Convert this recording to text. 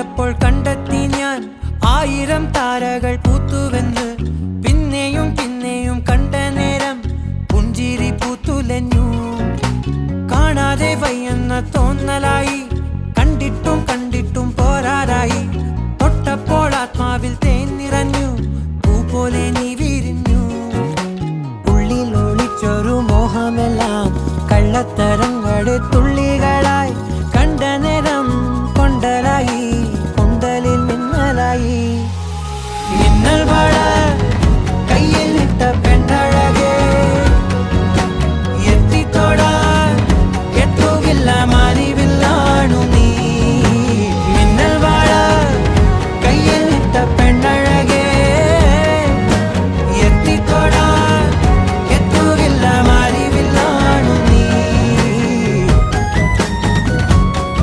കേട്ടപ്പോൾ കണ്ടെത്തി ഞാൻ 1000 താരകൾ പൂത്തുവെന്ന്. പിന്നെയും പിന്നെയും കണ്ട നേരം പുഞ്ചിരി പൂത്തുലഞ്ഞു. കാണാതെ വയ്യെന്ന തോന്നലായി